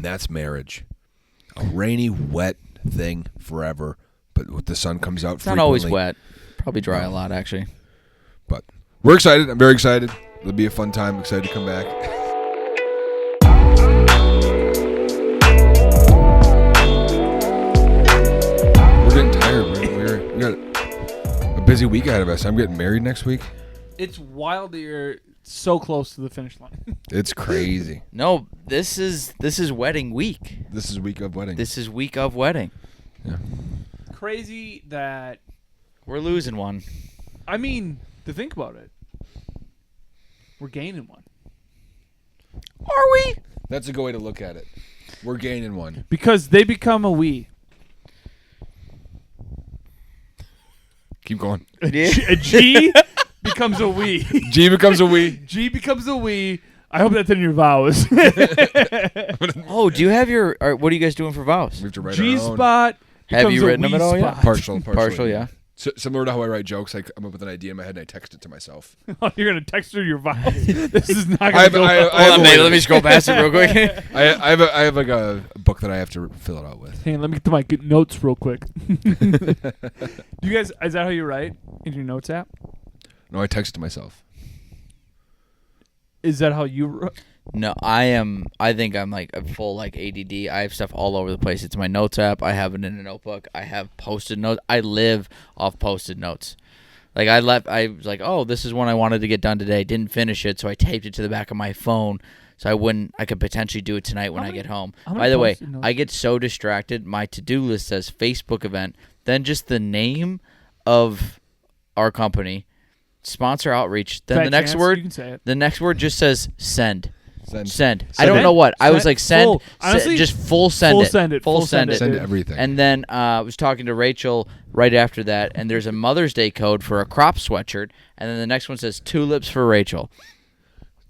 that's marriage. A rainy, wet thing forever, but the sun comes out. It's not always wet. Probably dry a lot, actually. But we're excited. I'm very excited. It'll be a fun time. Excited to come back. We're getting tired. We got a busy week ahead of us. I'm getting married next week. It's wild that you're so close to the finish line. It's crazy. No, this is wedding week. This is week of wedding. This is week of wedding. Yeah. Crazy that We're losing one. I mean, to think about it, we're gaining one. Are we? That's a good way to look at it. We're gaining one. Because they become a we. Keep going. A G becomes a we. G becomes a we. G becomes a we. I hope that's in your vows. Oh, do you have your... what are you guys doing for vows? We have to write G our own. spot. Have you written them at all yet? Partial, yeah. Similar to how I write jokes, I come up with an idea in my head and I text it to myself. Oh, you're going to text her your vows? This is not going to go Hold on, mate. Let me scroll past it real quick. I have like a book that I have to fill it out with. Hey, let me get to my notes real quick. Do you guys, is that how you write in your notes app? No, I text it to myself. Is that how you No, I think I'm like a full like ADD. I have stuff all over the place. It's my notes app. I have it in a notebook. I have Post-it notes. I live off Post-it notes. Like I was like, oh, this is one I wanted to get done today. Didn't finish it, so I taped it to the back of my phone so I could potentially do it tonight when I get home. By the way, I get so distracted. My to-do list says Facebook event, then just the name of our company, sponsor outreach. Then the next word, you can say it. The next word just says send. Send. Send I don't know what. I was like send. Full. Honestly, just full send full it. send it. Full send it. Send everything. And then I was talking to Rachel right after that, and there's a Mother's Day code for a crop sweatshirt, and then the next one says tulips for Rachel.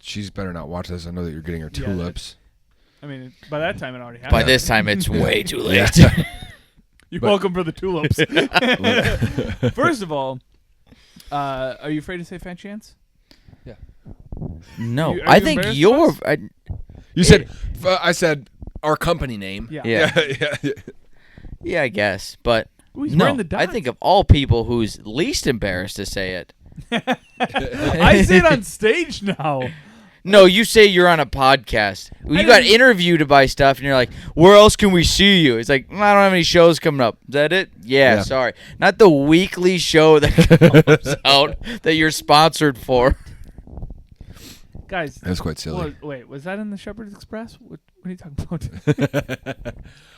She's better not watch this. I know that you're getting her tulips. I mean, by that time it already happened. By this time, it's way too late. You're welcome for the tulips. First of all, are you afraid to say fat chance? Yeah. No, Are you I think embarrassed you're. for us? You said, I said our company name. Yeah. Yeah. Yeah, I guess, but Ooh, he's no. wearing the dots. I think of all people who's least embarrassed to say it. I say it on stage now. No, you say you're on a podcast. You got interviewed by stuff, and you're like, where else can we see you? It's like, I don't have any shows coming up. Is that it? Yeah, sorry. Not the weekly show that comes out that you're sponsored for. Guys. That's quite silly. Wait, was that in the Shepherd's Express? What are you talking about?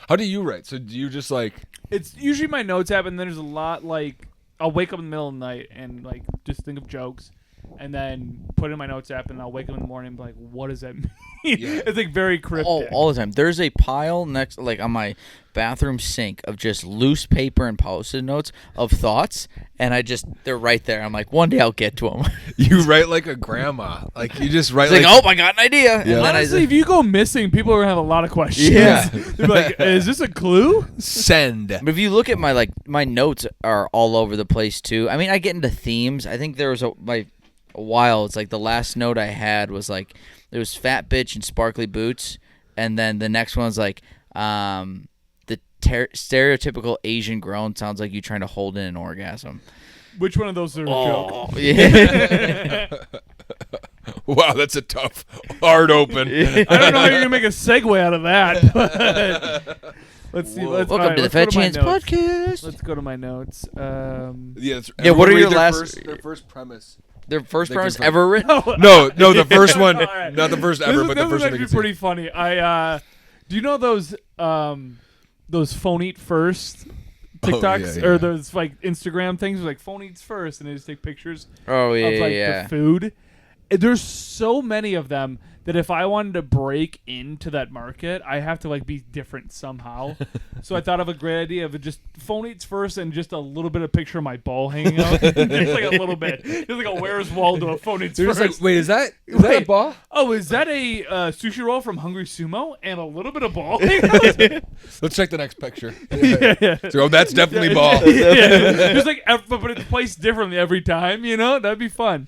How do you write? So do you just like... It's usually my notes app, and then there's a lot like, I'll wake up in the middle of the night and like just think of jokes. And then put it in my notes app, and I'll wake up in the morning and be like, what does that mean? Yeah. It's like very cryptic. All the time. There's a pile next, like on my bathroom sink of just loose paper and Post-it notes of thoughts, and they're right there. I'm like, one day I'll get to them. You write like a grandma. Like you just write it's like, oh, I got an idea. Yeah. And then honestly, if you go missing, people are going to have a lot of questions. Yeah. They'll be like, is this a clue? Send. But if you look at my notes are all over the place too. I mean, I get into themes. I think there was a while. It's like the last note I had was like, it was fat bitch and sparkly boots, and then the next one's like, the stereotypical Asian groan sounds like you trying to hold in an orgasm. Which one of those are a joke? Yeah. Wow, that's a tough, hard open. I don't know how you're gonna make a segue out of that. But let's see. Welcome to the Fat Chance Podcast. Let's go to my notes. Yeah. What are your their first premise? Their first premise ever written? No, the first one, right. not the first ever, but the first one. This is actually pretty funny. Do you know those phone eat first TikToks or those like Instagram things like phone eats first, and they just take pictures. Oh yeah, of like the food. There's so many of them that if I wanted to break into that market, I have to like be different somehow. So I thought of a great idea of just phone eats first and just a little bit of picture of my ball hanging out. Just like a little bit. Just like a Where's Waldo phone eats first. Like, wait, is that a ball? Oh, is that a sushi roll from Hungry Sumo and a little bit of ball hanging out? Let's check the next picture. Yeah. So, that's definitely ball. Yeah. Just like, but it's placed differently every time, you know? That'd be fun.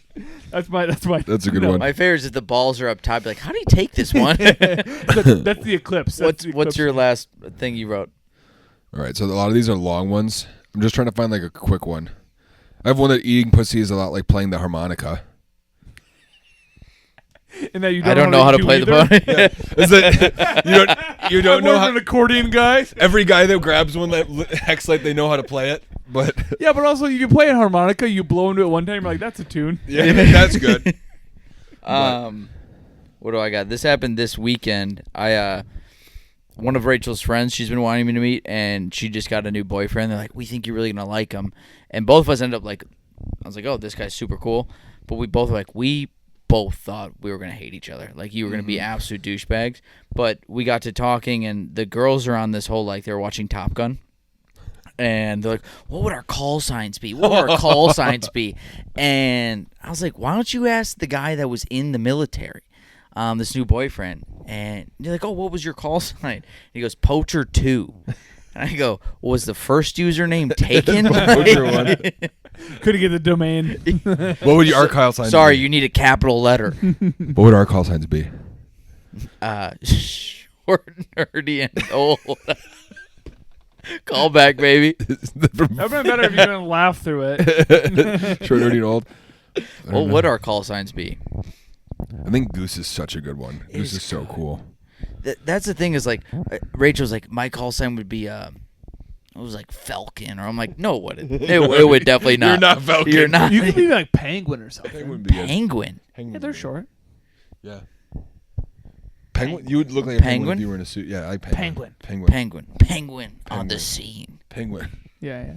That's a good one. My favorite is if the balls are up top, like, how do you take this one? That's the eclipse. What's your last thing you wrote? All right, so a lot of these are long ones. I'm just trying to find like a quick one. I have one that eating pussy is a lot like playing the harmonica. And that you I don't know how to play the pony. Is that you don't know I'm how an accordion guy. every guy that grabs one that acts like they know how to play it, but Yeah, but also you can play a harmonica. You blow into it one time. You're like, that's a tune. yeah, that's good. What do I got? This happened this weekend. One of Rachel's friends, she's been wanting me to meet, and she just got a new boyfriend. They're like, we think you're really gonna like him, and both of us ended up like, I was like, oh, this guy's super cool, but we both were like, we both thought we were gonna hate each other, like you were gonna be absolute douchebags. But we got to talking, and the girls are on this whole like they were watching Top Gun. And they're like, what would our call signs be? What would our call signs be? And I was like, why don't you ask the guy that was in the military, this new boyfriend? And you're like, oh, what was your call sign? And he goes, Poacher 2. And I go, was the first username taken? Poacher 1. Couldn't get the domain. What would your call signs Sorry, be? you need a capital letter. What would our call signs be? Short, nerdy, and old. Call back, baby. That would have been better if you didn't laugh through it. Short, nerdy, and old. What would our call signs be? I think Goose is such a good one. Goose is so cool. That's the thing is like Rachel's like my call sign would be it was like Falcon, or I'm like no it wouldn't. It would definitely not. You're not Falcon. You're not. You could be like Penguin or something. Penguin would be good. Penguin. Yeah, they're short. Yeah. Penguin. You would look like a penguin Penguin? if you were in a suit. Yeah, I Penguin. Penguin on the scene. Penguin. Yeah.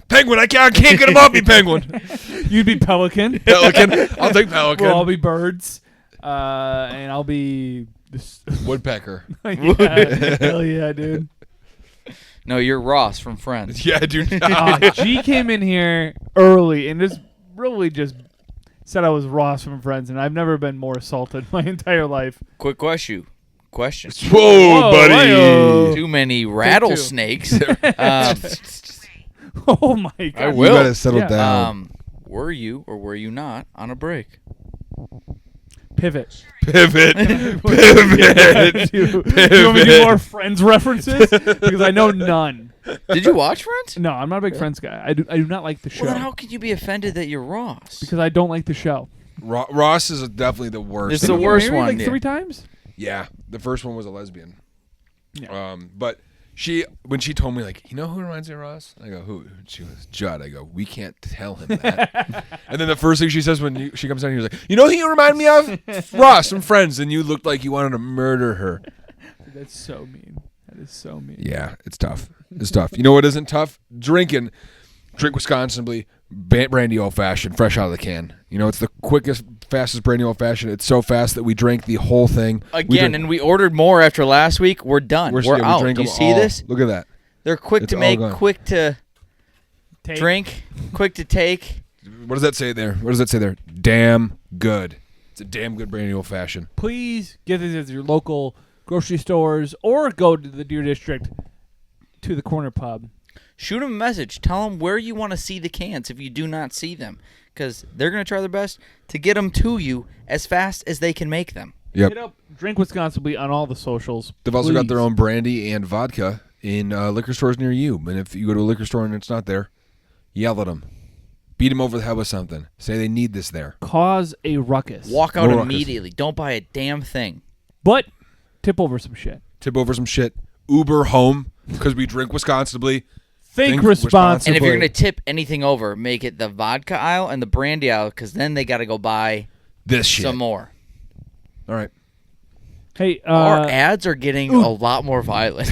Penguin. I can't get him off me. Penguin. You'd be Pelican. Pelican. I'll take Pelican. We'll all be birds. And I'll be this. Woodpecker. Yeah, hell yeah, dude. No, you're Ross from Friends. Yeah, dude. G came in here early and just really just said I was Ross from Friends, and I've never been more assaulted my entire life. Quick question. Whoa, buddy. Hey-o. Too many rattlesnakes. Oh my god! I You will. gotta settle down. Were you or were you not on a break? Pivot. Pivot. Do you want me to do more Friends references? Because I know none. Did you watch Friends? No, I'm not a big Friends guy. I do not like the show. Well, then how could you be offended that you're Ross? Because I don't like the show. Ross is definitely the worst. It's Didn't the he get worst married, one, like yeah. 3 times. Yeah, the first one was a lesbian. Yeah. But when she told me, like, you know who reminds me of Ross? I go, who? She was Judd. I go, we can't tell him that. And then the first thing she says when she comes down here is like, you know who you remind me of? Ross from Friends. And you looked like you wanted to murder her. Dude, that's so mean. That is so mean. Yeah, it's tough. It's tough. You know what isn't tough? Drink Wisconsinbly brandy old fashioned, fresh out of the can. You know, it's the quickest, fastest brandy old fashioned. It's so fast that we drank the whole thing Again, and we ordered more after last week. We're done. We're out. drank Do you them see all. this? Look at that. They're quick It's to all make, gone. quick to Take. drink, quick to take. What does that say there? What does that say there? Damn good. It's a damn good brandy old fashioned. Please get this at your local grocery stores or go to the Deer District to the corner pub. Shoot them a message. Tell them where you want to see the cans if you do not see them. Because they're going to try their best to get them to you as fast as they can make them. Yep. Hit up Drink Wisconsinbly on all the socials. They've also got their please. own brandy and vodka in liquor stores near you. And if you go to a liquor store and it's not there, yell at them. Beat them over the head with something. Say they need this there. Cause a ruckus. Walk out ruckus. immediately. Don't buy a damn thing. But tip over some shit. Tip over some shit. Uber home because we drink Wisconsinbly. Think responsibly. responsibly. And if you're going to tip anything over, make it the vodka aisle and the brandy aisle, because then they got to go buy This shit. some more. All right. Hey, Our ads are getting a lot more violent.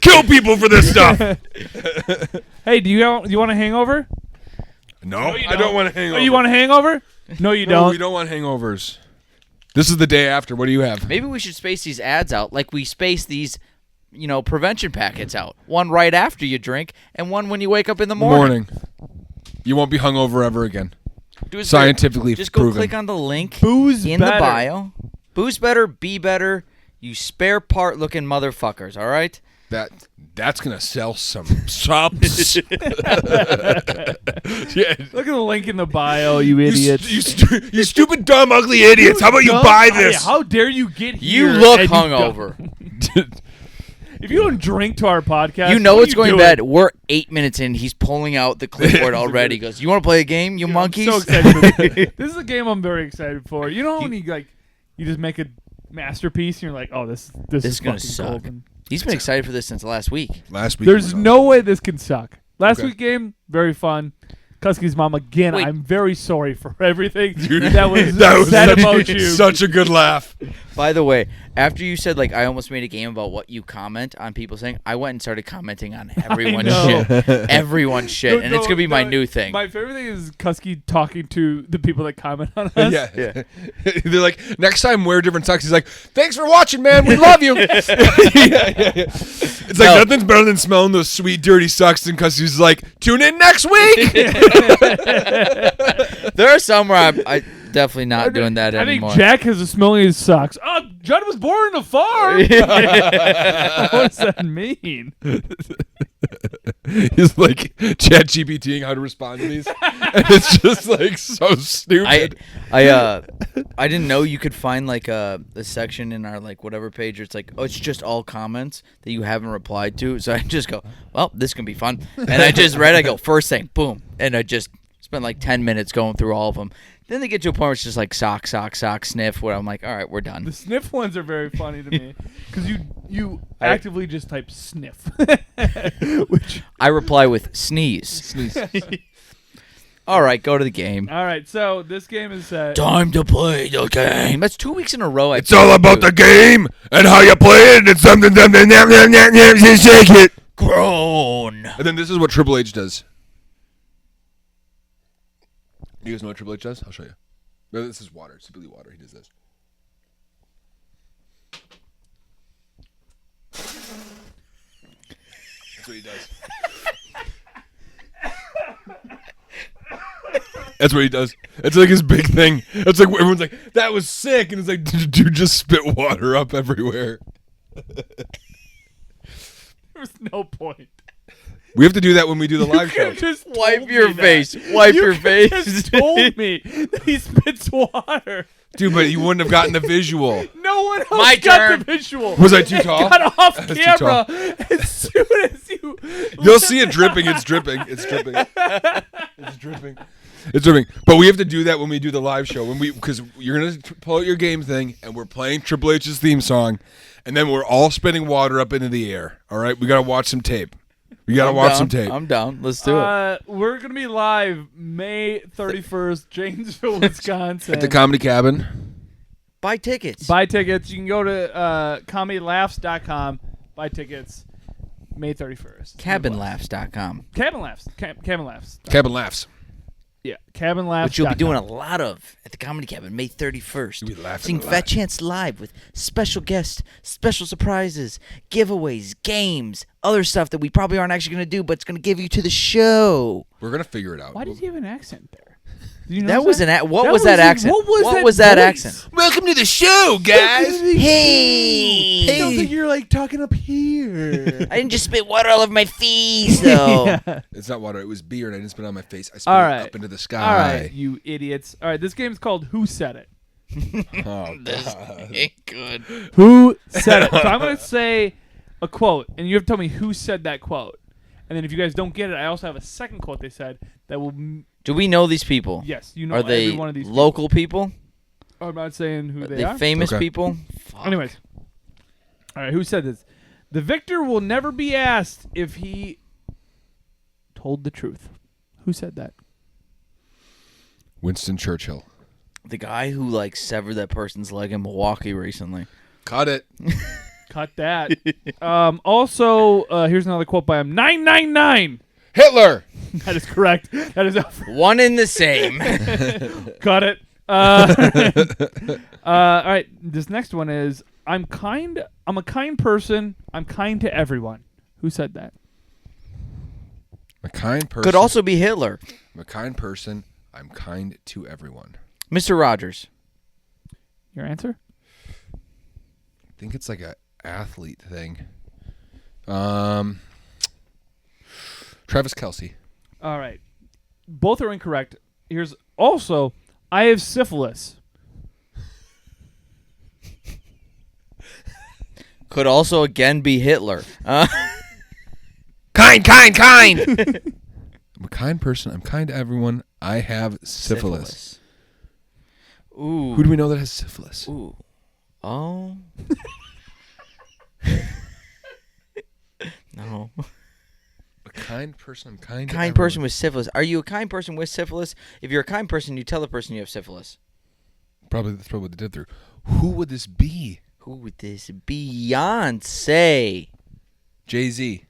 Kill people for this stuff. hey, do you want a hangover? No, you I don't want to hang Oh, over. you want a hangover? No, you No, don't. we don't want hangovers. This is the day after. What do you have? Maybe we should space these ads out like we space these, prevention packets out. One right after you drink and one when you wake up in the morning. You won't be hungover ever again. Do it Scientifically Just go proven. click on the link Booze in better. the bio. Booze better, be better, you spare part looking motherfuckers, all right? That's gonna sell some subs. Yeah. Look at the link in the bio, you idiots. You stupid, dumb, ugly idiots. How about you buy this? How dare you get You here? look and hungover. If you don't drink to our podcast, You know what it's are you going doing? bad. We're 8 minutes in. He's pulling out the clipboard already. He goes, "You want to play a game, you Dude, monkeys?" I'm so excited for this. This is a game I'm very excited for. You know when you just make a masterpiece and you're like, oh, this is gonna fucking suck. golden. He's been excited for this since last week. Last week. There's no way this can suck. Last Okay. week game, very fun. Kuske's mom, again, Wait. I'm very sorry for everything Dude, that was said such, about you. such a good laugh. By the way, after you said like I almost made a game about what you comment on people saying, I went and started commenting on everyone's know. shit. Everyone's shit. And it's gonna be my new thing. My favorite thing is Kuske talking to the people that comment on us. Yeah. They're like, next time wear different socks. He's like, thanks for watching, man. We love you. Yeah. It's like nothing's better than smelling those sweet, dirty socks. And he's like, tune in next week. There are some where I definitely not doing that anymore. I think Jack has a smelling his socks. Oh, Judd was born in a farm. What does that mean? He's like ChatGPTing how to respond to these. And it's just like so stupid. I didn't know you could find like a section in our like whatever page where it's like, oh, it's just all comments that you haven't replied to. So I just go, well, this can be fun. And I just read, I go, first thing, boom. And I just spent like 10 minutes going through all of them. Then they get to a point where it's just like sock, sniff, where I'm like, all right, we're done. The sniff ones are very funny to me because you actively just type sniff, which I reply with sneeze. All right, go to the game. all right. So this game is Time to play the game. That's 2 weeks in a row. It's all about the game and how you play it. It's something, shake it. grown. And then this is what Triple H does. You guys know what Triple H does? I'll show you. No, this is water. Simply water. He does this. That's what he does. That's what he does. It's like his big thing. It's like everyone's like, that was sick. And it's like, dude, just spit water up everywhere. there's no point. We have to do that when we do the live show. Just Wipe told your me that. face. Wipe You your face. Just told me that he spits water. Dude, but you wouldn't have gotten the visual. No one else My got turn. the visual. Was I too tall? Got off That's too camera as soon as you. You'll see it dripping. It's dripping. It's dripping. It's dripping. It's dripping. But we have to do that when we do the live show. Because you're gonna pull out your game thing, and we're playing Triple H's theme song, and then we're all spitting water up into the air. All right, we gotta watch some tape. We gotta watch some tape. I'm down. Let's do it. We're gonna be live May 31st, Janesville, Wisconsin. At the Comedy Cabin. Buy tickets. Buy tickets. You can go to comedylaughs.com. Buy tickets. May 31st. Cabinlaughs.com. Cabin Laughs. Cabin Laughs. Cabin Laughs. Yeah, Cabin Laughs. Which you'll be doing a lot of at the Comedy Cabin, May 31st. You'll be laughing Seeing a lot. Fat Chance live with special guests, special surprises, giveaways, games, other stuff that we probably aren't actually going to do, but it's going to give you to the show. We're gonna figure it out. Why did you have an accent there? Did you That notice was that? what was that accent? What was that voice? accent? Welcome to the show, guys. Hey! I don't think you're like talking up here. I didn't just spit water all over my face, though. It's not water. It was beer, and I didn't spit it on my face. I spit All it right. up into the sky. All right, you idiots. All right, this game's called Who Said It? Oh, This God. ain't good. Who said it? So I'm going to say a quote, and you have to tell me who said that quote. And then if you guys don't get it, I also have a second quote they said that will... Do we know these people? Yes, you know Are they every one of these local people? I'm not saying who Are they they are. famous Okay. people? Fuck. Anyways. All right, who said this? The victor will never be asked if he told the truth. Who said that? Winston Churchill. The guy who like severed that person's leg in Milwaukee recently. Cut it. Cut that. Also, here's another quote by him. 999. Hitler. That is correct. That is One in the same. cut it. All right. This next one is I'm a kind person. I'm kind to everyone. Who said that? I'm a kind person. Could also be Hitler. I'm a kind person. I'm kind to everyone. Mr. Rogers. Your answer? I think it's like a athlete thing. Travis Kelce. All right. Both are incorrect. Here's also, I have syphilis. Could also again be Hitler. Kind. I'm a kind person. I'm kind to everyone. I have syphilis. Ooh. Who do we know that has syphilis? Ooh. Oh. No. A kind person. I'm kind to Kind everyone. person with syphilis. Are you a kind person with syphilis? If you're a kind person, you tell the person you have syphilis. That's probably what they did through. Who would this be? Who would this be? Beyonce. Jay-Z.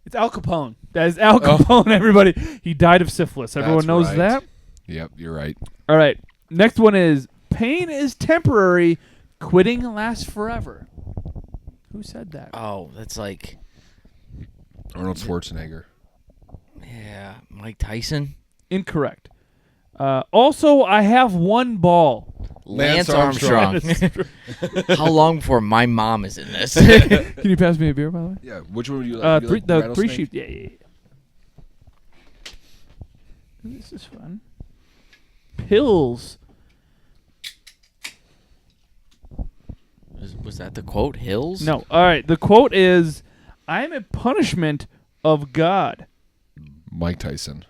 It's Al Capone. That is Al Capone, everybody. He died of syphilis. Everyone That's knows right. that? Yep, you're right. All right. Next one is, pain is temporary, quitting lasts forever. Who said that? Oh, that's like, Arnold Schwarzenegger. yeah, Mike Tyson. Incorrect. Also, I have one ball. Lance Armstrong. Armstrong. How long before my mom is in this? Can you pass me a beer, by the way? Yeah, which one would you like? The three rattlesnake? sheep. Yeah. This is fun. Pills. Was that the quote? Hills? No. All right. The quote is, I am a punishment of God. Mike Tyson.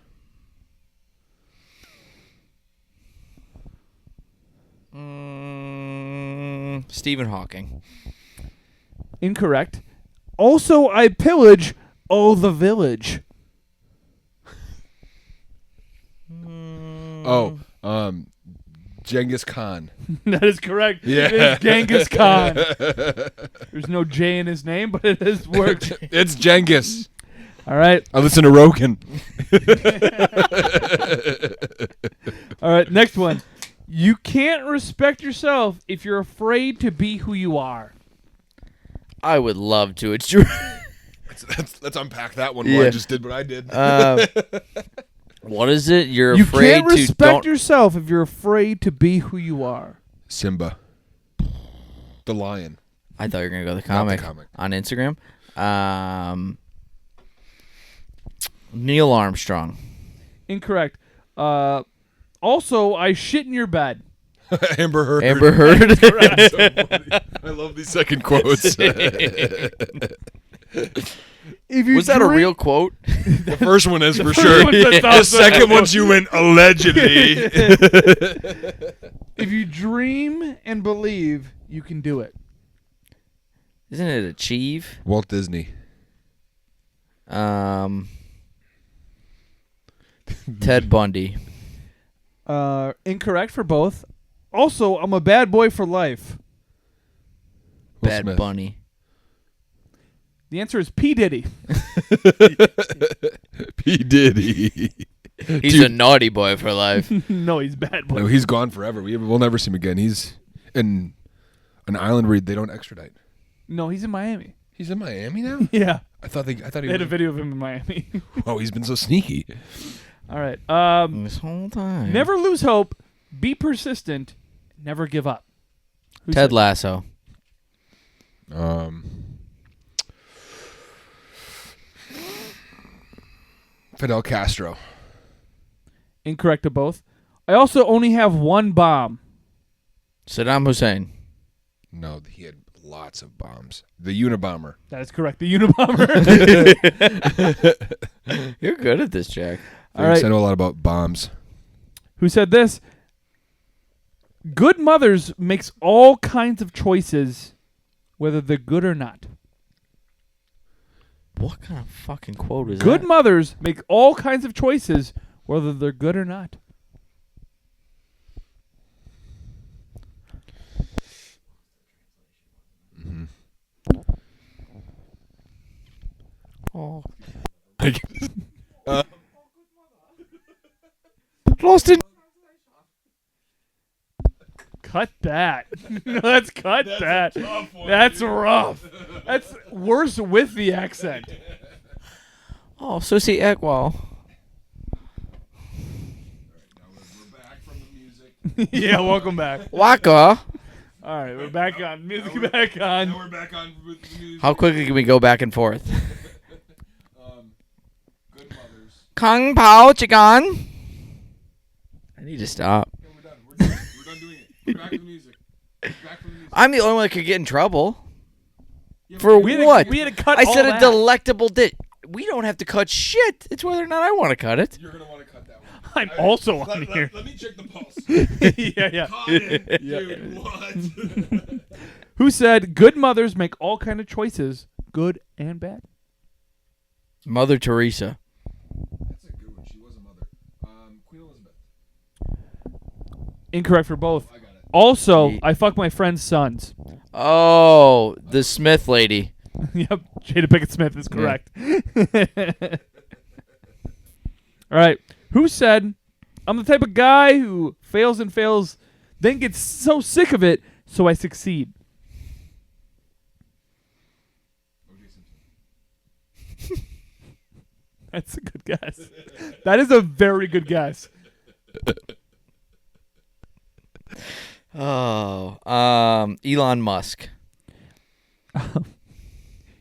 Stephen Hawking. Incorrect. Also, I pillage all the village. Oh, Genghis Khan. That is correct. Yeah. It is Genghis Khan. There's no J in his name, but it has worked. It's Genghis. All right. I listen to Rogan. All right. Next one. You can't respect yourself if you're afraid to be who you are. I would love to. It's true. Let's unpack that one. Yeah. While I just did what I did. What is it? You're You afraid can't to respect don't. yourself if you're afraid to be who you are. Simba. The lion. I thought you were gonna go the Not the comic, comic. on Instagram. Neil Armstrong. Incorrect. Also, I shit in your bed. Amber Heard. Amber Heard. So funny. I love these second quotes. If you Was that a drink- real quote? The first one is for first sure. one's a The thousand. second one you went allegedly. If you dream and believe, you can do it. Isn't it achieve? Walt Disney. Ted Bundy. Incorrect for both. Also, I'm a bad boy for life. Will Bad Smith. Bunny. The answer is P. Diddy. P. Diddy. He's Dude. a naughty boy for life. No, he's bad boy. No, he's gone forever. We'll never see him again. He's in an island where they don't extradite. No, he's in Miami. He's in Miami now? Yeah. I thought he They had a was. video of him in Miami. Oh, he's been so sneaky. All right. This whole time. Never lose hope. Be persistent. Never give up. Who Ted said- Lasso. Fidel Castro. Incorrect to both. I also only have one bomb. Saddam Hussein. No, he had lots of bombs. The Unabomber. That is correct. The Unabomber. You're good at this, Jack. All right. I know a lot about bombs. Who said this? Good mothers makes all kinds of choices, whether they're good or not. What kind of fucking quote is Good that? mothers make all kinds of choices, whether they're good or not. Oh. Lost in. Cut that. Let's cut that. That's rough. That's worse with the accent. Oh, Susie Ekwall. We're back from the music. Yeah, welcome back. Waka. All right, we're back on. Music back on. Now we're back on with the music. How quickly can we go back and forth? Good mothers. Kung Pao Chicken. I need to stop. Okay, we're done. We're done. We're done doing it. We're back to the music. Back from the music. I'm the only one that could get in trouble. Yeah, For we what? We had to cut I all said a that. delectable dish. We don't have to cut shit. It's whether or not I want to cut it. You're going to want to cut that one. I'm also on here. Let me check the pulse. Yeah. Cut it, dude. What? Who said good mothers make all kind of choices, good and bad? Mother Teresa. That's a good one. She was a mother. Queen Elizabeth. Incorrect for both. I got it. Also, Ye- I fuck my friend's sons. Oh, the Smith lady. Yep, Jada Pinkett Smith is correct. All right. Who said, I'm the type of guy who fails and fails, then gets so sick of it, so I succeed? O.J. Simpson. That's a good guess. That is a very good guess. Oh, Elon Musk.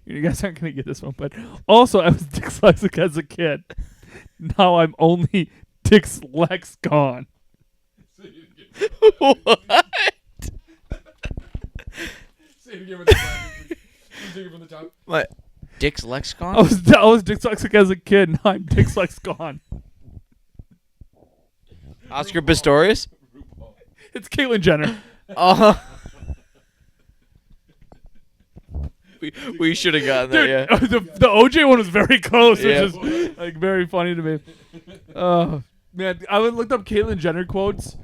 You guys aren't going to get this one, but also I was dyslexic as a kid. Now I'm only dyslex gone. What? Say it again with the top. Take it from the top. What? Dick's lexicon? I was dyslexic as a kid. Now I'm dyslex gone. Oscar Pistorius? It's Caitlyn Jenner. We should have gotten that, Dude, yeah. the OJ one was very close, Yeah. which is like very funny to me. Man, I looked up Caitlyn Jenner quotes,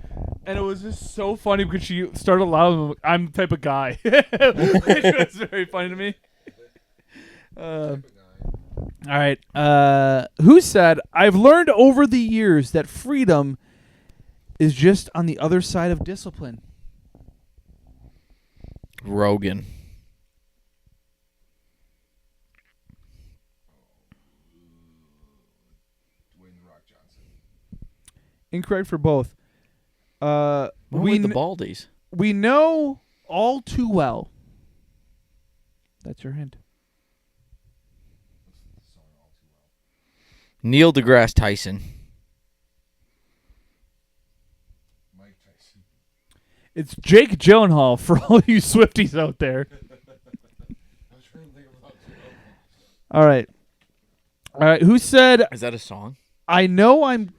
and it was just so funny because she started aloud. I'm the type of guy. It was very funny to me. All right. Who said, I've learned over the years that freedom is just on the other side of discipline? Rogan. Dwayne The Rock Johnson. Incorrect for both. What with the Baldies? We know all too well. That's your hint. Neil deGrasse Tyson. Mike Tyson. It's Jake Gyllenhaal for all you Swifties out there. I was trying to think about All right. Who said, Is that a song? I know I'm...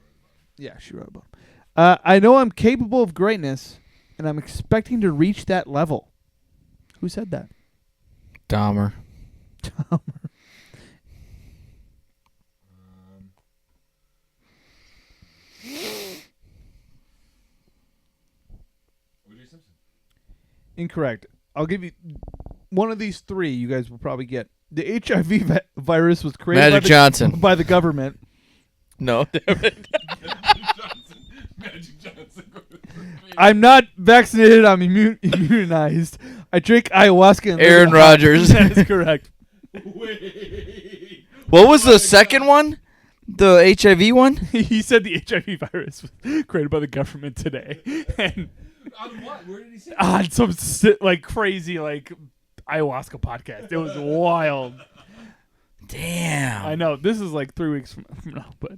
Yeah, she wrote about I know I'm capable of greatness, and I'm expecting to reach that level. Who said that? Dahmer. O.J. Simpson. Incorrect. I'll give you one of these three you guys will probably get. The HIV virus was created Magic Johnson. by the government. No, damn it. Magic Johnson. I'm not vaccinated. I'm immunized. I drink ayahuasca. And Aaron Rodgers. That is correct. Wait. What was the second one? The HIV one? He said the HIV virus was created by the government today. And On what? Where did he say? on some crazy ayahuasca podcast. It was wild. Damn. I know. This is like 3 weeks from now. But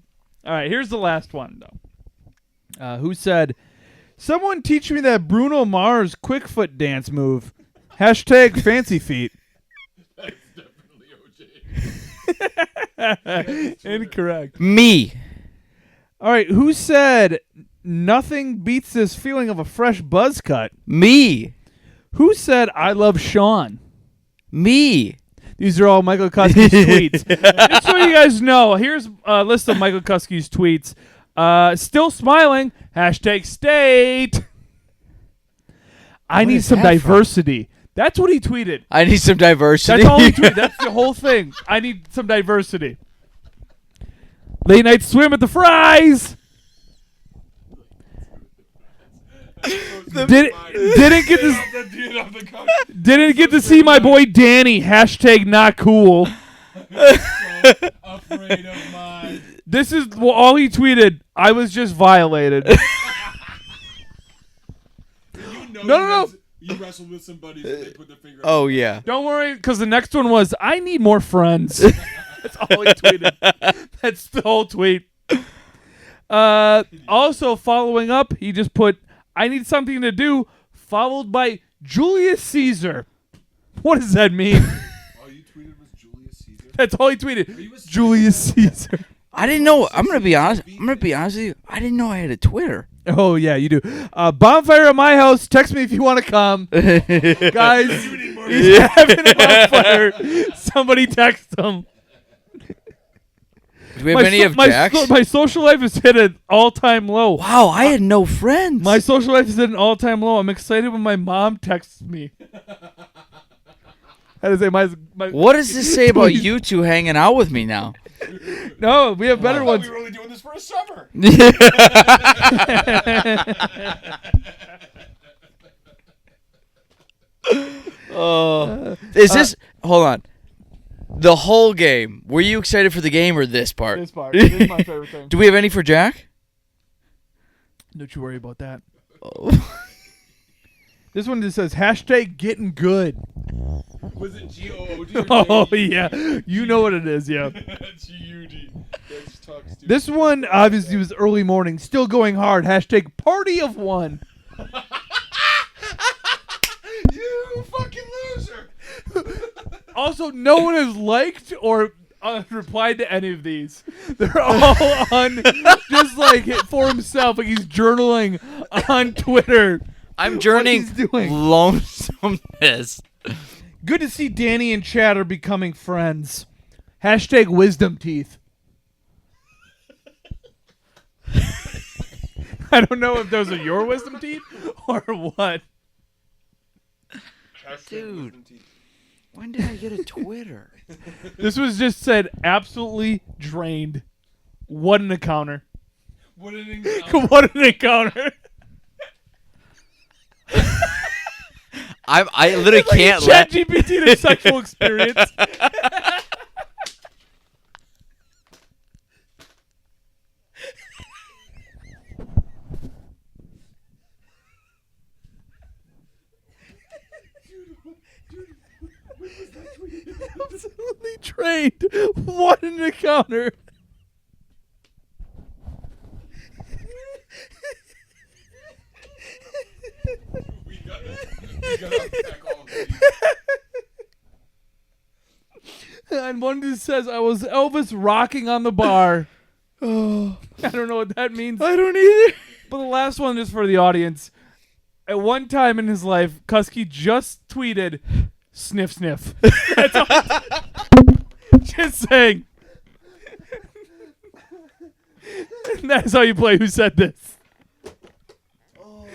all right, here's the last one, though. Who said, someone teach me that Bruno Mars quick foot dance move. Hashtag fancy feet. That's definitely OJ. Incorrect. Me. All right, who said nothing beats this feeling of a fresh buzz cut? Me. Who said I love Sean? Me. These are all Michael Kuske's tweets. Just so you guys know, here's a list of Michael Kuske's tweets. Still smiling. Hashtag state. I need is some that from? diversity. That's what he tweeted. I need some diversity. That's all he tweeted. That's the whole thing. I need some diversity. Late night swim at the Fries. Didn't get to see my boy Danny. Hashtag not cool. Afraid of mine. This is all he tweeted. I was just violated. No. You wrestled with somebody, so they put their finger. Oh yeah. Don't worry, because the next one was, I need more friends. That's all he tweeted. That's the whole tweet. Also, following up, he just put, I need something to do, followed by Julius Caesar. What does that mean? All you tweeted was Julius Caesar. That's all he tweeted. Julius Caesar. I didn't know. I'm gonna be honest with you. I didn't know I had a Twitter. Oh, yeah, you do. Bonfire at my house. Text me if you want to come. Guys, he's having a bonfire. Somebody text him. Do we have any of Jack's? My social life has hit an all-time low. Wow, I had no friends. My social life is at an all-time low. I'm excited when my mom texts me. How to say what does this say about you two hanging out with me now? No, we have better ones. We were only doing this for a summer. Is this? Hold on. The whole game. Were you excited for the game or this part? This part. This is my favorite thing. Do we have any for Jack? Don't you worry about that. Oh. This one just says hashtag getting good. Was it GOOD? Oh yeah, you know what it is. Yeah. GUD. This one obviously was early morning, still going hard. Hashtag party of one. You fucking loser. Also, no one has liked or replied to any of these. They're all on just like for himself, like he's journaling on Twitter. I'm journeying lonesomeness. Good to see Danny and Chad are becoming friends. Hashtag wisdom teeth. I don't know if those are your wisdom teeth or what. Dude, when did I get a Twitter? This was just said absolutely drained. What an encounter. What an encounter. What an encounter. I literally can't Chat GPT to sexual experience. Absolutely trained. What an encounter. We gotta unpack all of these. And one just says, I was Elvis rocking on the bar. Oh, I don't know what that means. I don't either. But the last one is for the audience. At one time in his life, Cuske just tweeted, sniff, sniff. That's all. Just saying. And that's how you play Who Said This. Oh.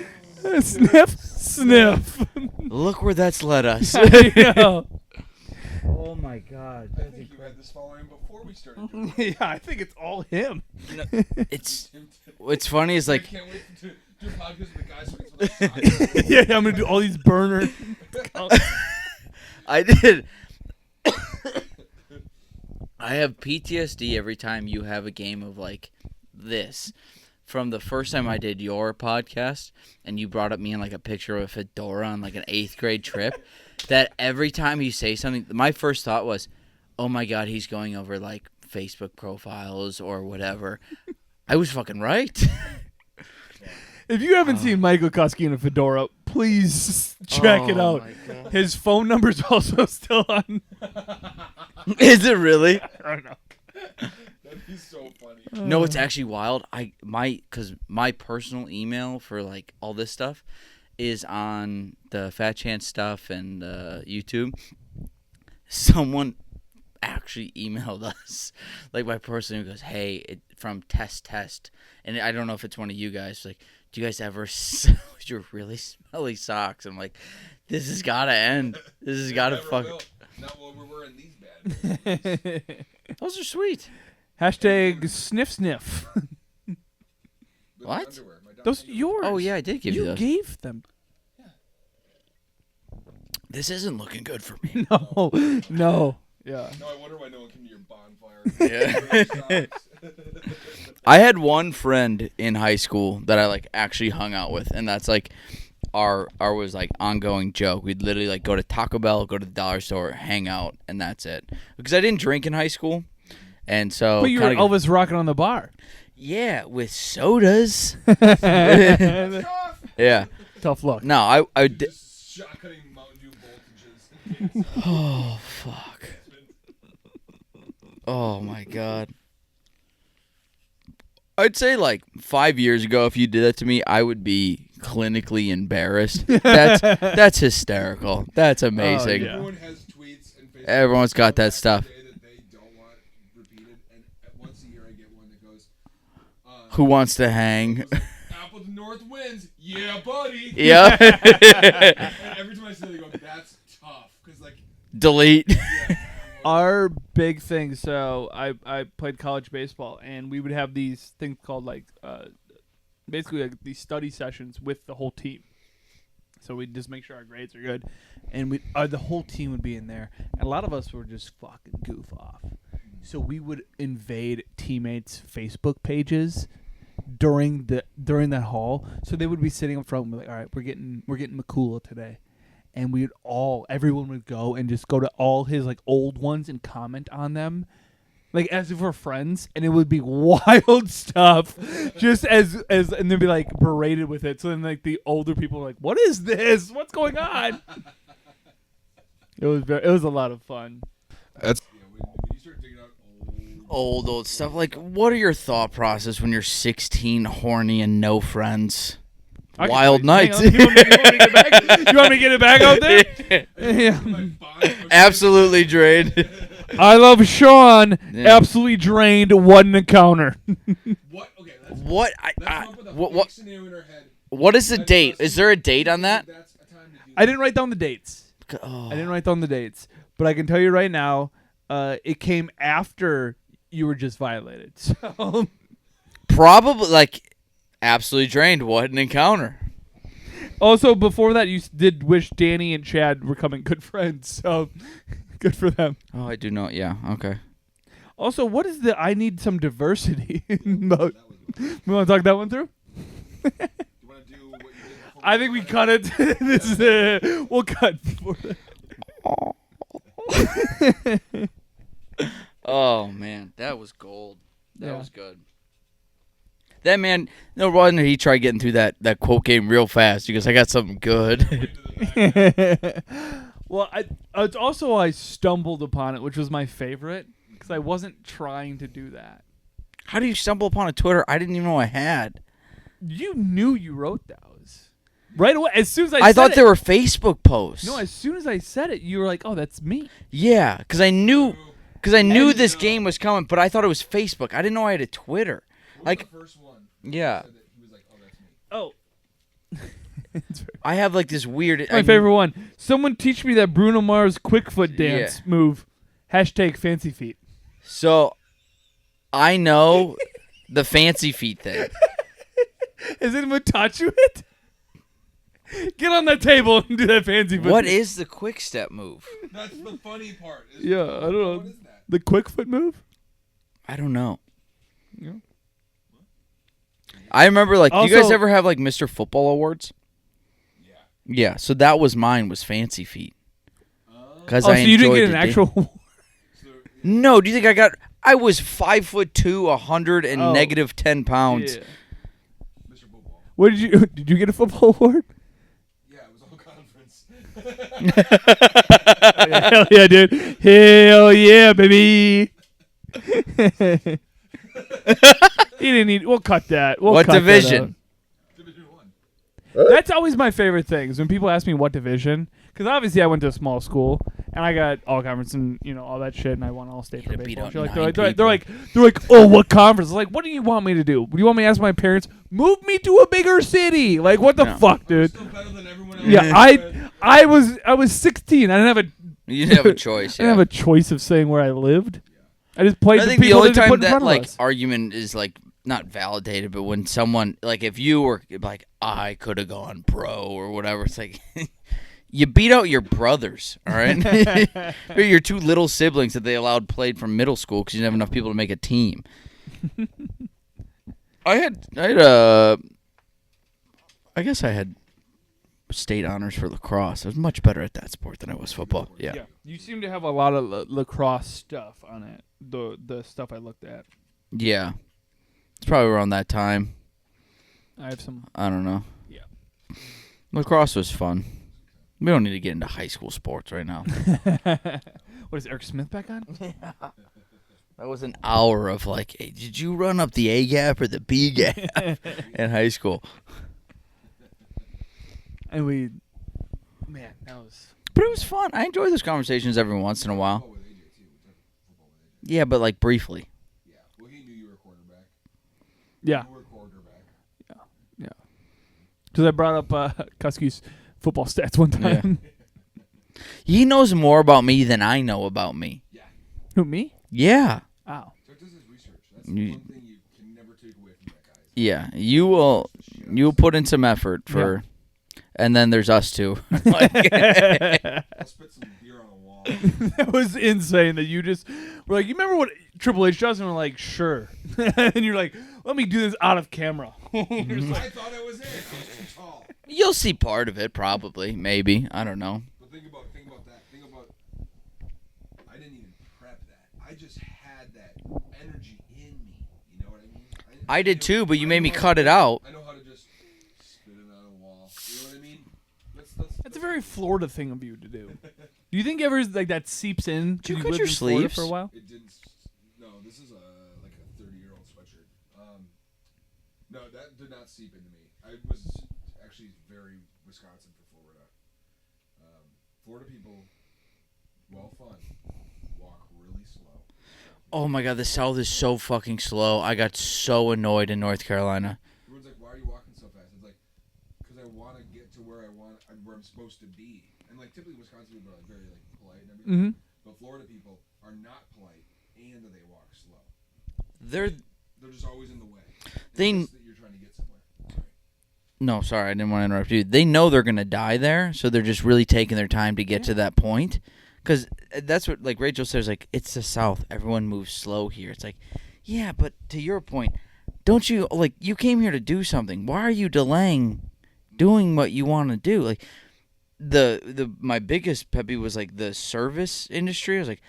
Sniff, sniff. Look where that's led us. Yeah. Oh my God. I think you had this following before we started doing Yeah, I think it's all him. It's what's funny is like I can't wait to do a podcast with the guys with socks. Yeah, I'm going to do all these burner. I did. I have PTSD every time you have a game of like this. From the first time I did your podcast and you brought up me in like a picture of a fedora on like an 8th grade trip, that every time you say something, my first thought was, oh my God, he's going over like Facebook profiles or whatever. I was fucking right. If you haven't seen Michael Cuske in a fedora, please check it out. His phone number's also still on. Is it really? I don't know. That'd be so funny. No, it's actually wild. Because my personal email for like all this stuff is on the Fat Chance stuff and YouTube. Someone actually emailed us, like my person who goes, "Hey, from test," and I don't know if it's one of you guys. Like, do you guys ever sell your really smelly socks? I'm like, this has gotta end. This has gotta fuck. Not while we're wearing these bad boys. Those are sweet. Hashtag sniff sniff. What? Those are yours. Oh yeah, I did give you those. You gave them. This isn't looking good for me. No. Yeah. No, I wonder why no one came to your bonfire. Yeah. I had one friend in high school that I like actually hung out with, and that's like our was like ongoing joke. We'd literally like go to Taco Bell, go to the dollar store, hang out, and that's it. Because I didn't drink in high school, and so. But you were Elvis rocking on the bar. Yeah, with sodas. Yeah. Tough luck. No, I did. Shotgunning Mountain Dew voltages. Oh fuck. Oh my god. I'd say like 5 years ago, if you did that to me, I would be clinically embarrassed. That's hysterical. That's amazing. yeah. Everyone has tweets and Facebook. Everyone's got that stuff. That they don't want repeated, and once a year I get one that goes. Who wants to hang? Appleton North wins. Yeah, buddy. Yeah. And every time I say it, they go, that's tough. Because, like, Delete. yeah. Our big thing, so I played college baseball, and we would have these things called like basically like these study sessions with the whole team. So we'd just make sure our grades are good, and we the whole team would be in there, and a lot of us would just fucking goof off. So we would invade teammates' Facebook pages during that hall. So they would be sitting up front and be like, all right, we're getting Makula today. And everyone would go and just go to all his like old ones and comment on them, like as if we're friends, and it would be wild stuff, just as and they'd be like berated with it. So then like the older people were like, "What is this? What's going on?" It was a lot of fun. That's when you start digging out Old stuff. Like, what are your thought process when you're 16, horny, and no friends? Wild nights. You want me to get it back out there? Yeah. Absolutely drained. I love Sean. Yeah. Absolutely drained. One encounter. What? Okay. What? Let's come up with a What? fake scenario in our head. What is the date? Is there a date on that? That's a time to do I didn't write down the dates. Oh. I didn't write down the dates, but I can tell you right now, it came after you were just violated. So Probably like absolutely drained. What an encounter. also before that, you did wish Danny and Chad were becoming good friends. So good for them. Oh, I do know. Yeah. Okay. Also, what is the I need some diversity mode? We want to talk that one through? You want to do what you did before I think we cut it. This is we'll cut. For Oh man, that was gold. That Yeah. was good. That man, no wonder he tried getting through that quote game real fast because I got something good. Well, it's also I stumbled upon it, which was my favorite because I wasn't trying to do that. How do you stumble upon a Twitter I didn't even know I had? You knew you wrote those right away. As soon as I I said thought it, they were Facebook posts. No, as soon as I said it, you were like, "Oh, that's me." Yeah, because I knew this game was coming, but I thought it was Facebook. I didn't know I had a Twitter. Like, the first one? yeah, Said that he was like, oh, that's me. Oh, I have like this weird. my favorite one. Someone teach me that Bruno Mars quick foot dance move. # fancy feet. So, I know the fancy feet thing. Has anyone taught you it? Get on that table and do that fancy foot. What is the quick step move? That's the funny part. Yeah, I don't know. What is that? The quick foot move? I don't know. Yeah. I remember, like, do you guys Also- ever have, like, Mr. Football Awards? Yeah. Yeah, so that was mine, was fancy feet. Because Oh, I so you didn't enjoyed get an the actual. No, do you think I was 5'2", 100 and Oh. negative 10 pounds. Yeah. Mr. Football. What did you get a football award? Yeah, it was all conference. Hell yeah, dude. Hell yeah, baby. He didn't need. We'll cut that. What cut that division? out. Division 1. That's always my favorite thing. Is when people ask me what division, because obviously I went to a small school and I got all conference and all that shit, and I won all state for had to beat baseball. out They're like, 9 they're like, oh, what conference? I was like, what do you want me to do? Do you want me to ask my parents? Move me to a bigger city? Like, what the No. fuck, dude? Still better than everyone else. Yeah, I was 16. I didn't have a You didn't have a choice. I didn't have a choice of saying where I lived. I just I played the think the people only that they time put in that front like of us. argument is like not validated, but when someone like if you were like I could have gone pro or whatever, it's like you beat out your brothers, all right? Or your two little siblings that they allowed played from middle school because you didn't have enough people to make a team. I guess I had state honors for lacrosse. I was much better at that sport than I was football. Yeah. You seem to have a lot of lacrosse stuff on it. The stuff I looked at. Yeah. It's probably around that time. I have some. I don't know. Yeah. Lacrosse was fun. We don't need to get into high school sports right now. What is Eric Smith back on? That was an hour of like, hey, did you run up the A gap or the B gap in high school? And that was. But it was fun. I enjoy those conversations every once in a while. Football with AJ too. We talked football with AJ. Yeah, but like briefly. Yeah. Well, he knew you were a quarterback. Yeah. You were a quarterback. Yeah. Because I brought up Cuske's football stats one time. He knows more about me than I know about me. Yeah. Who, me? Yeah. Oh. So does his research. That's the one thing you can never take away from that guy. Yeah. You'll put in some effort for, and then there's us too. I'll spit some beer on a wall. That was insane that you just were like, you remember what Triple H does? And we're like, sure. And you're like, let me do this out of camera. I thought I was it. I was too tall. You'll see part of it, probably, maybe. I don't know. But think about that. Think about. I didn't even prep that. I just had that energy in me. You know what I mean? I did too, but you made me cut it out. I know how to just spit it on a wall. You know what I mean? That's a very Florida thing of you to do. Do you think ever like that seeps in? Did you because cut lived your in Florida sleeves? for a while? It didn't. No, this is like a 30-year-old sweatshirt. No, that did not seep into me. I was actually very Wisconsin for Florida. Florida people, well fun, walk really slow. Oh my god, the South is so fucking slow. I got so annoyed in North Carolina. Everyone's like, "Why are you walking so fast?" It's like, because I want to get to where where I'm supposed to be. And like typically Wisconsin people are like very like polite and everything, but Florida people are not polite and they walk slow. They're just always in the way. They. It's just that you're trying to get somewhere. Sorry. No, sorry, I didn't want to interrupt you. They know they're gonna die there, so they're just really taking their time to get to that point. Because that's what, like Rachel says, like it's the South. Everyone moves slow here. It's like, yeah, but to your point, don't you like you came here to do something? Why are you delaying doing what you want to do? Like my biggest pet peeve was like the service industry. I was like,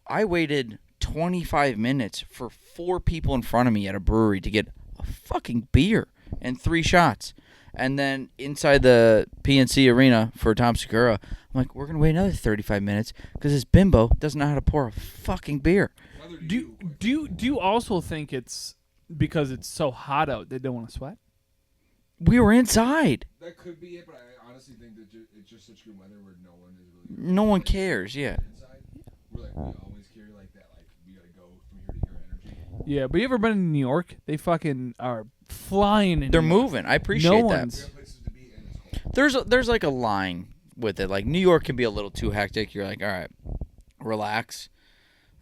I waited 25 minutes for 4 people in front of me at a brewery to get a fucking beer and 3 shots. And then inside the PNC arena for Tom Segura, I'm like, we're going to wait another 35 minutes because this bimbo doesn't know how to pour a fucking beer. Do you also think it's because it's so hot out they don't want to sweat? We were inside. That could be it, but I honestly think that it's just such good weather where no one is really. No one cares, yeah. Inside, we're like, we always carry like that. Like, we got to go from here to here energy. Yeah, but you ever been in New York? They fucking are flying in They're New York. moving. I appreciate No that. one's- We have places to be and it's cold. There's like a line with it. Like New York can be a little too hectic. You're like, all right, relax.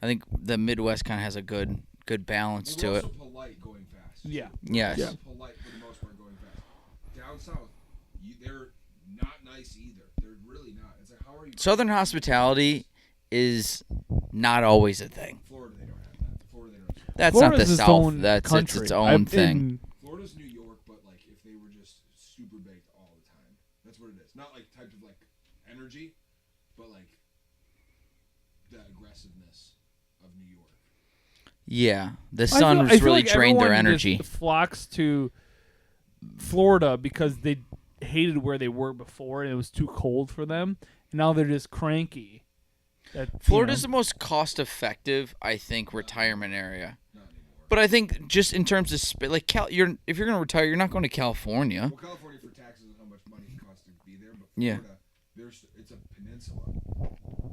I think the Midwest kind of has a good balance We're to it. also polite going fast. Yeah. Yes. We're also polite for the most part going fast. Down south, they're not nice either. They're really not. It's like, how are you? Southern hospitality is not always a thing. Florida, they don't have that. Florida, they don't. That's Florida's not the its South. own That's country. its own thing. Florida's New York, but like if they were just super baked all the time. That's what it is. Not like type of like energy, but like the aggressiveness of New York. Yeah, the I sun feel really like drained their everyone energy. just flocks to Florida because they hated where they were before and it was too cold for them. And now they're just cranky. Florida's the most cost-effective, I think, retirement area. Not anymore. But I think just in terms of if you're going to retire, you're not going to California. Well, California for taxes and how much money it costs to be there, but Yeah. Florida, it's a peninsula,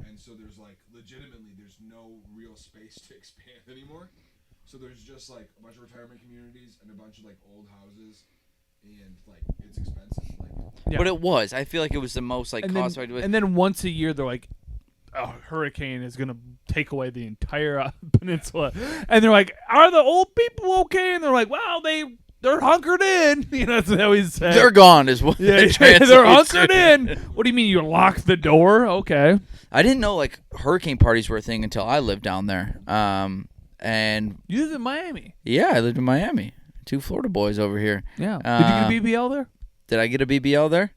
and so there's like legitimately there's no real space to expand anymore. So there's just like a bunch of retirement communities and a bunch of like old houses, and like it's expensive. Like Yeah. But it was. I feel like it was the most like cost-effective. and then once a year they're like, a hurricane is gonna take away the entire peninsula, and they're like, "Are the old people okay?" And they're like, "Well, they're hunkered in." You know, that's what they always say. They're gone is what Yeah, it they're translates hunkered to. in. What do you mean you locked the door? Okay. I didn't know like hurricane parties were a thing until I lived down there. And You live in Miami. yeah, I lived in Miami. 2 Florida boys over here. Yeah. Did you get a BBL there? Did I get a BBL there?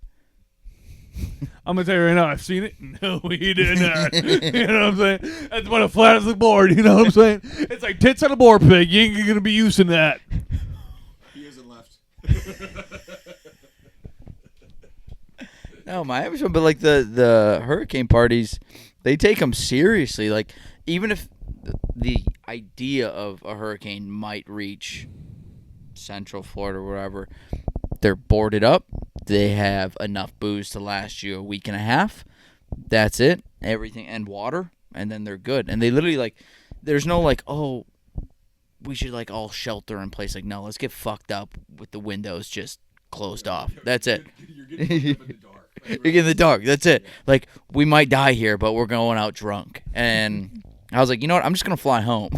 I'm gonna tell you right now, I've seen it. No, he did not. You know what I'm saying? That's about as flat as the board. You know what I'm saying? It's like tits on a board pig. You ain't gonna be using that. He isn't left. No, my episode, but like the hurricane parties, they take them seriously. Like even if the idea of a hurricane might reach Central Florida or wherever, they're boarded up. They have enough booze to last you a week and a half. That's it. Everything and water, and then they're good. And they literally like, there's no like, oh, we should like all shelter in place. Like, no, let's get fucked up with the windows just closed off. That's it. You're getting in the dark. You're in the dark. That's it. Like, we might die here, but we're going out drunk. And I was like, you know what? I'm just gonna fly home,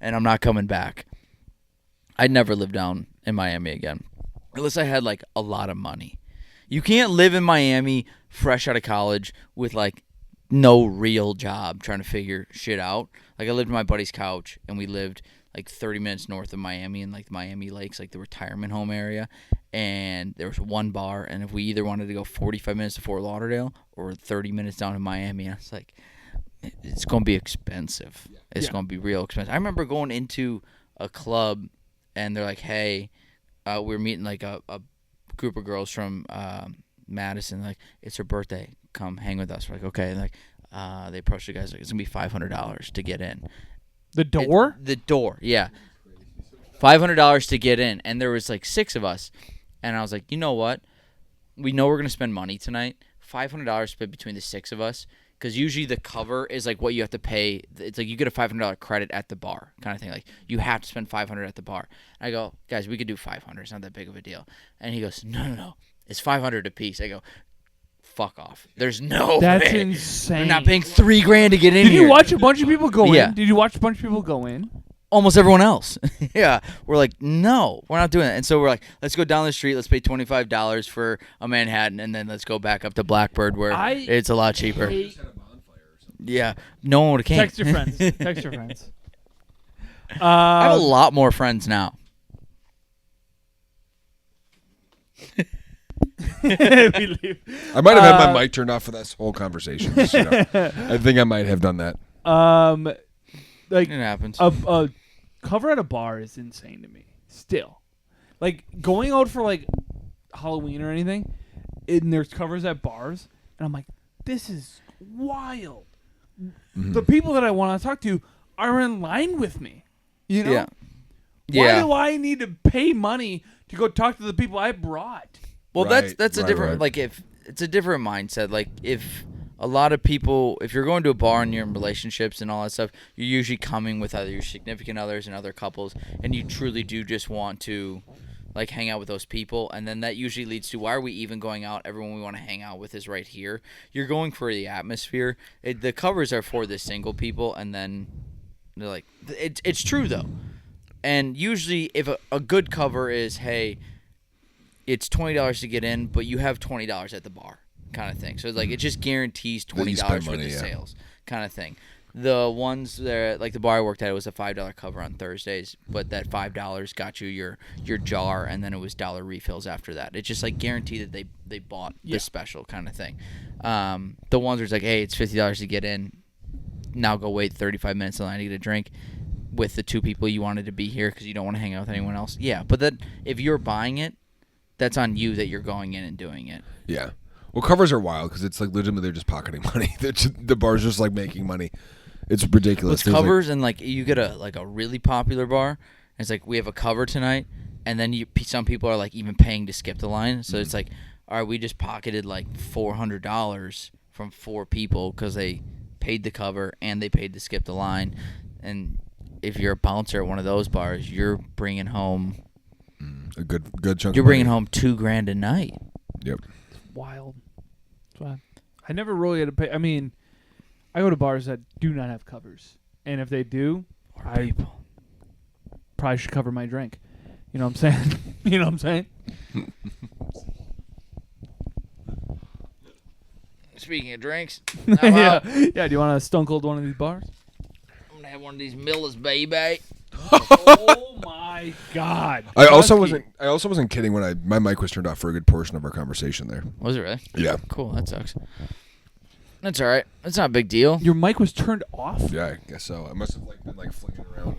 and I'm not coming back. I'd never live down in Miami again. Unless I had, like, a lot of money. You can't live in Miami fresh out of college with, like, no real job trying to figure shit out. Like, I lived on my buddy's couch, and we lived, like, 30 minutes north of Miami in, like, the Miami Lakes, like, the retirement home area. And there was one bar, and if we either wanted to go 45 minutes to Fort Lauderdale or 30 minutes down to Miami, I was like, it's going to be expensive. It's going to be real expensive. I remember going into a club, and they're like, hey, we were meeting like a group of girls from Madison. Like, it's her birthday. Come hang with us. We're like, okay. And like, they approached the guys like, it's gonna be $500 to get in. The door? The door, yeah. $500 to get in, and there was like 6 of us, and I was like, you know what? We know we're gonna spend money tonight. $500 split between the 6 of us. Because usually the cover is like what you have to pay. It's like you get a $500 credit at the bar kind of thing. Like you have to spend $500 at the bar. I go, guys, we could do $500. It's not that big of a deal. And he goes, no. It's $500 a piece. I go, fuck off. There's no That's way. insane. We're not paying $3,000 to get in Did here. you watch a bunch of people go Yeah. in? Did you watch a bunch of people go in? Almost everyone else. Yeah. We're like, no, we're not doing that. And so we're like, let's go down the street. Let's pay $25 for a Manhattan, and then let's go back up to Blackbird where it's a lot cheaper. Yeah, no one would have came. Text your friends. Text your friends. I have a lot more friends now. We leave. I might have had my mic turned off for this whole conversation. Just, you know. I think I might have done that. Like It happens. a cover at a bar is insane to me. Still, like going out for like Halloween or anything, and there's covers at bars, and I'm like, this is wild. Mm-hmm. The people that I want to talk to are in line with me. You know? Yeah. Why do I need to pay money to go talk to the people I brought? Well, Right, that's a right, different right. like if it's a different mindset. Like if a lot of people, if you're going to a bar and you're in relationships and all that stuff, you're usually coming with either your significant others and other couples, and you truly do just want to like hang out with those people, and then that usually leads to, why are we even going out? Everyone we want to hang out with is right here. You're going for the atmosphere. The covers are for the single people, and then they're like, it's true though. And usually if a good cover is, hey, it's $20 to get in, but you have $20 at the bar kind of thing. So it's like, it just guarantees $20 spend for money, the yeah. sales kind of thing. The ones that, like the bar I worked at, it was a $5 cover on Thursdays, but that $5 got you your jar, and then it was dollar refills after that. It's just like guaranteed that they bought the special kind of thing. The ones where it's like, hey, it's $50 to get in, now go wait 35 minutes in line to get a drink with the 2 people you wanted to be here because you don't want to hang out with anyone else. Yeah, but then if you're buying it, that's on you that you're going in and doing it. Yeah. Well, covers are wild because it's like legitimately they're just pocketing money. The bar's just like making money. It's ridiculous. With covers, and like you get a really popular bar, and it's like, we have a cover tonight, and then some people are like even paying to skip the line. So it's like, all right, we just pocketed like $400 from 4 people because they paid the cover and they paid to skip the line. And if you're a bouncer at one of those bars, you're bringing home a good chunk. You're of bringing money. home $2,000 a night. Yep. It's wild. It's wild. I never really had to pay. I mean, I go to bars that do not have covers, and if they do, I probably should cover my drink. You know what I'm saying? You know what I'm saying? Speaking of drinks, Yeah. Yeah. Do you want a Stone Cold one of these bars? I'm gonna have one of these Miller's, baby. Oh my God! I also Cuske. wasn't kidding when my mic was turned off for a good portion of our conversation there. Was it really? Yeah. Cool. That sucks. That's all right. That's not a big deal. Your mic was turned off. Yeah, I guess so. I must have been flinging around.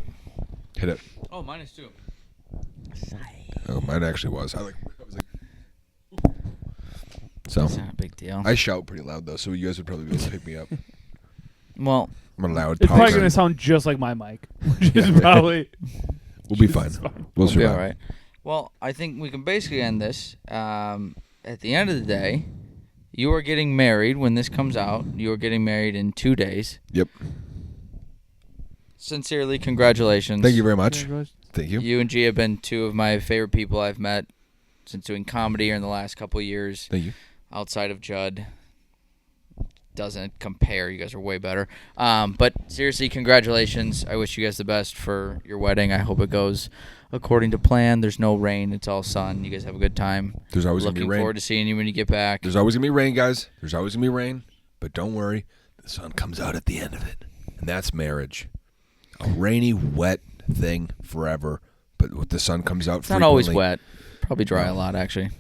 Hit it. Oh, mine is too. Oh, mine actually was. I was like. So That's not a big deal. I shout pretty loud though, so you guys would probably be able to pick me up. Well, I'm a loud It's probably talker. going to sound just like my mic, which is probably. We'll be fine. We'll be survive. all right. Well, I think we can basically end this. At the end of the day, you are getting married when this comes out. You are getting married in 2 days. Yep. Sincerely, congratulations. Thank you very much. Thank you. You and G have been two of my favorite people I've met since doing comedy in the last couple of years. Thank you. Outside of Judd. Doesn't compare. You guys are way better. But seriously, congratulations. I wish you guys the best for your wedding. I hope it goes according to plan. There's no rain. It's all sun. You guys have a good time. There's always going to be Looking rain. forward to seeing you when you get back. There's always going to be rain, guys. There's always going to be rain. But don't worry. The sun comes out at the end of it. And that's marriage. A rainy, wet thing forever. But the sun comes out It's frequently. not always wet. Probably dry a lot, actually.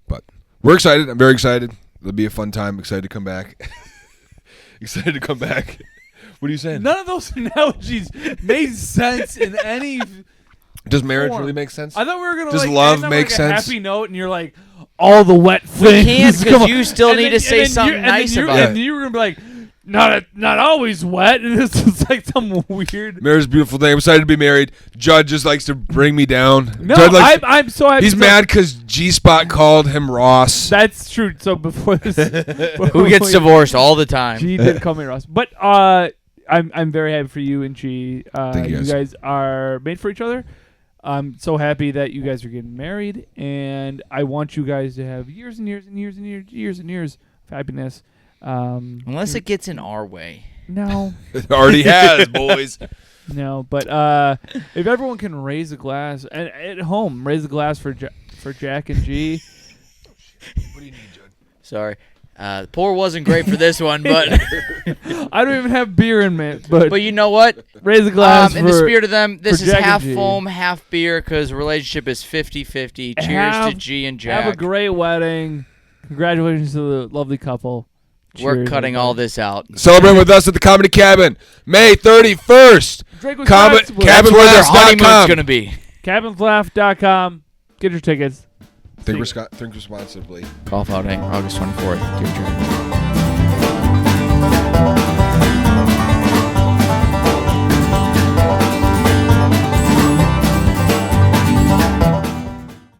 But we're excited. I'm very excited. It'll be a fun time. Excited to come back. Excited to come back. What are you saying? None of those analogies made sense in any. Does marriage form. really make sense? I thought we were gonna. Does like, love end on, make like, sense? A happy note, and you're like, all the wet We things. can't Come because on. you still And need then- to say and then something you- and then nice you- about And it. you were gonna be like, not always wet, and this is like some weird. Marriage is a beautiful thing. I'm excited to be married. Judd just likes to bring me down. No, Judd likes I'm so happy. he's so- mad because G-Spot called him Ross. That's true. So before this, Who gets divorced all the time? G did call me Ross, but I'm very happy for you and G. Thank you You guys. guys are made for each other. I'm so happy that you guys are getting married, and I want you guys to have years and years and years and years and years of happiness. Unless it gets in our way. No, It already has, boys. no, but if everyone can raise a glass and at home, raise a glass for Jack and G. What do you need, Judd? Sorry. The pour wasn't great for this one, but I don't even have beer in me, but you know what? raise a glass In the for spirit of them, this for is Jack and half G. foam, half beer, because the relationship is 50-50. Cheers to Have- G and Jack. have a great wedding. Congratulations to the lovely couple. We're Cheers, cutting everybody. all this out. Celebrate with us at the Comedy Cabin, May 31st. Drink Cabin, responsibly. That's where their honeymoon's cabinlaughs.com. going to be. Cabinslaugh.com. Get your tickets. Think responsibly. Golf outing, August 24th. Give it a try.